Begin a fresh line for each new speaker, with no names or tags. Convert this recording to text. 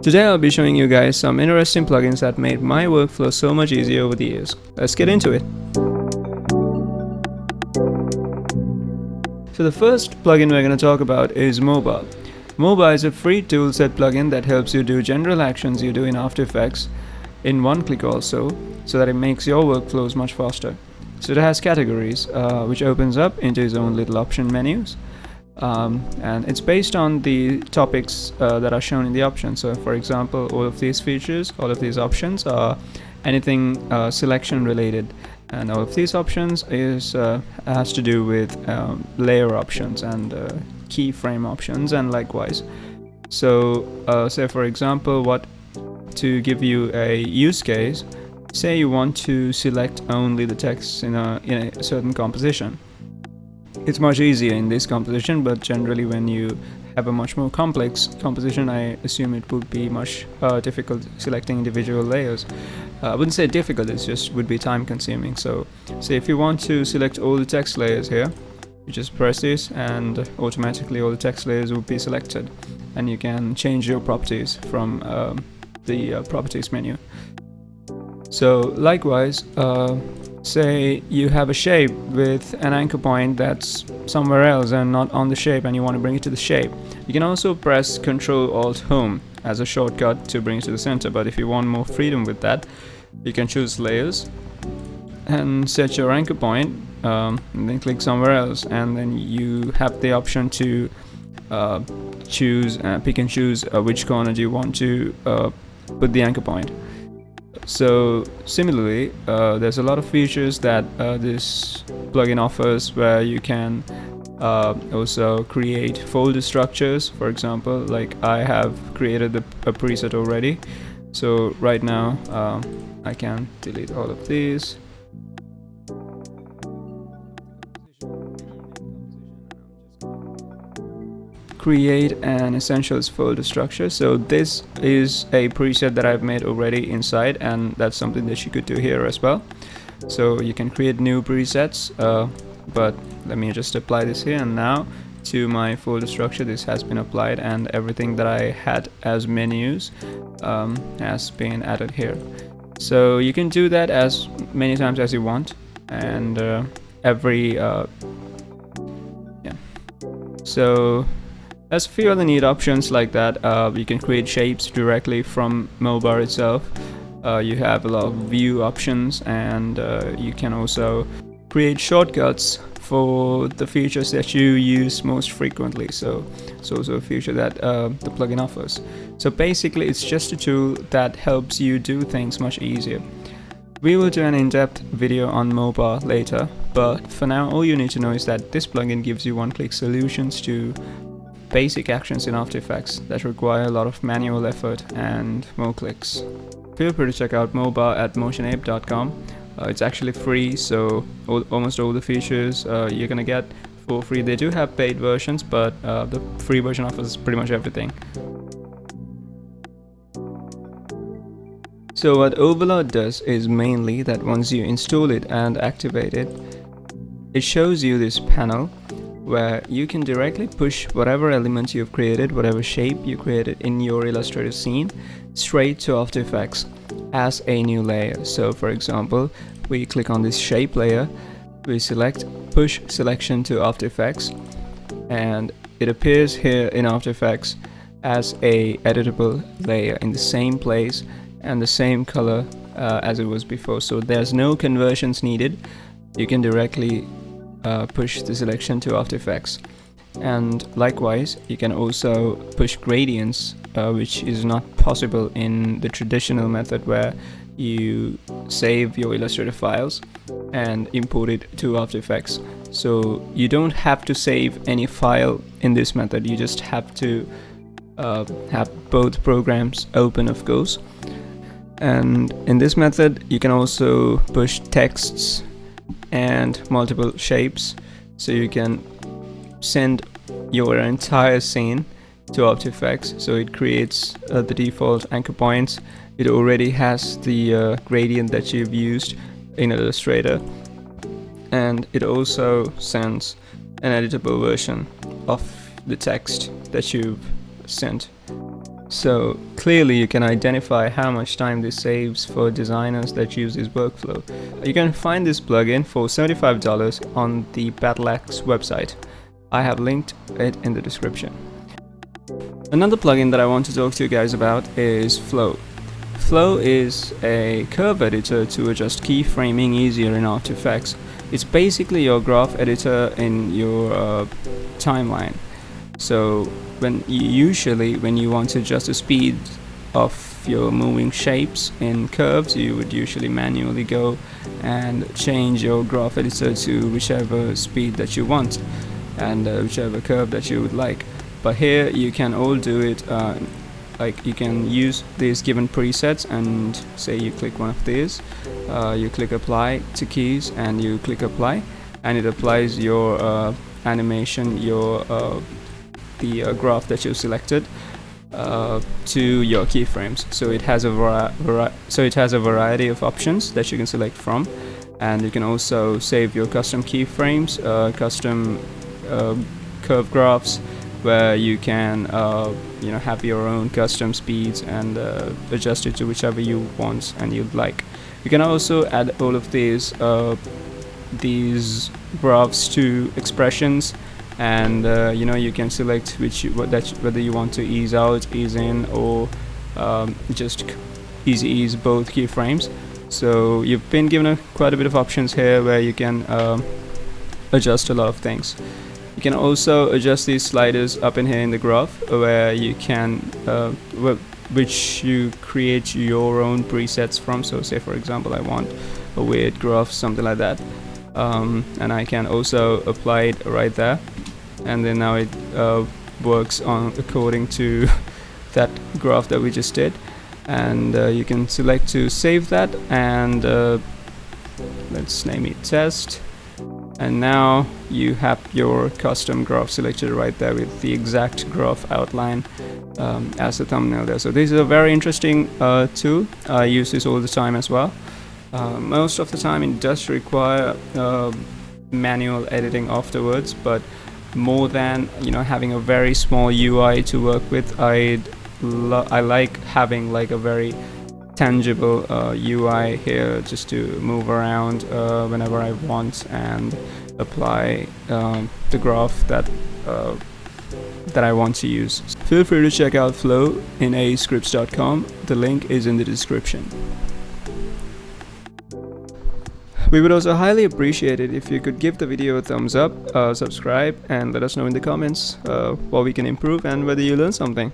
Today I'll be showing you guys some interesting plugins that made my workflow so much easier over the years. Let's get into it. So the first plugin we're going to talk about is Mobile. Mobile is a free toolset plugin that helps you do general actions you do in After Effects in one click also, so that it makes your workflows much faster. So it has categories, which opens up into its own little option menus. And it's based on the topics that are shown in the options. So for example, all of these features, all of these options are anything selection related, and all of these options has to do with layer options and keyframe options and likewise. So say for example, to give you a use case, say you want to select only the text in a certain composition. It's much easier in this composition, but generally when you have a much more complex composition, I assume it would be much difficult selecting individual layers. I wouldn't say difficult, it just would be time consuming. So say if you want to select all the text layers here, you just press this and automatically all the text layers will be selected, and you can change your properties from the properties menu. So likewise, say you have a shape with an anchor point that's somewhere else and not on the shape, and you want to bring it to the shape. You can also press Ctrl-Alt-Home as a shortcut to bring it to the center, but if you want more freedom with that, you can choose layers and set your anchor point, and then click somewhere else, and then you have the option to pick and choose which corner do you want to put the anchor point. So similarly, there's a lot of features that this plugin offers, where you can also create folder structures. For example, like I have created a preset already, so right now I can delete all of these. Create an essentials folder structure. So this is a preset that I've made already inside, and that's something that you could do here as well. So you can create new presets, but let me just apply this here, and now to my folder structure this has been applied, and everything that I had as menus has been added here. So you can do that as many times as you want, and so there's a few other neat options like that. You can create shapes directly from Mobile itself. You have a lot of view options, and you can also create shortcuts for the features that you use most frequently. So it's also a feature that the plugin offers. So basically it's just a tool that helps you do things much easier. We will do an in-depth video on Mobile later, but for now all you need to know is that this plugin gives you one-click solutions to basic actions in After Effects that require a lot of manual effort and more clicks. Feel free to check out Mobile at motionape.com. It's actually free, so almost all the features you're gonna get for free. They do have paid versions, but the free version offers pretty much everything. So what Overload does is mainly that once you install it and activate it, it shows you this panel where you can directly push whatever element you've created, whatever shape you created in your Illustrator scene, straight to After Effects as a new layer. So for example, we click on this shape layer, we select push selection to After Effects, and it appears here in After Effects as a editable layer in the same place and the same color as it was before. So there's no conversions needed. You can directly push the selection to After Effects, and likewise you can also push gradients, which is not possible in the traditional method where you save your Illustrator files and import it to After Effects. So you don't have to save any file in this method, you just have to have both programs open, of course. And in this method you can also push texts and multiple shapes, so you can send your entire scene to After Effects. So it creates the default anchor points. It already has the gradient that you've used in Illustrator, and it also sends an editable version of the text that you've sent. So clearly you can identify how much time this saves for designers that use this workflow. You can find this plugin for $75 on the Battleaxe website. I have linked it in the description. Another plugin that I want to talk to you guys about is Flow. Flow is a curve editor to adjust keyframing easier in After Effects. It's basically your graph editor in your timeline. So when you want to adjust the speed of your moving shapes in curves, you would usually manually go and change your graph editor to whichever speed that you want and whichever curve that you would like. But here you can all do it, like you can use these given presets, and say you click one of these, you click apply to keys and you click apply, and it applies your animation, the graph that you selected to your keyframes. So it has a variety of options that you can select from, and you can also save your custom keyframes, custom curve graphs, where you can have your own custom speeds and adjust it to whichever you want and you'd like. You can also add all of these graphs to expressions, and you can select whether you want to ease out, ease in, or just ease both keyframes. So you've been given quite a bit of options here where you can adjust a lot of things. You can also adjust these sliders up in here in the graph, where you can which you create your own presets from. So say for example I want a weird graph, something like that, and I can also apply it right there, and then now it works on according to that graph that we just did. And you can select to save that, and let's name it test. And now you have your custom graph selected right there with the exact graph outline as the thumbnail there. So this is a very interesting tool. I use this all the time as well. Most of the time it does require manual editing afterwards, but more than having a very small UI to work with, I like having like a very tangible UI here, just to move around whenever I want and apply the graph that I want to use. Feel free to check out Flow in aescripts.com. The link is in the description. We would also highly appreciate it if you could give the video a thumbs up, subscribe, and let us know in the comments what we can improve and whether you learned something.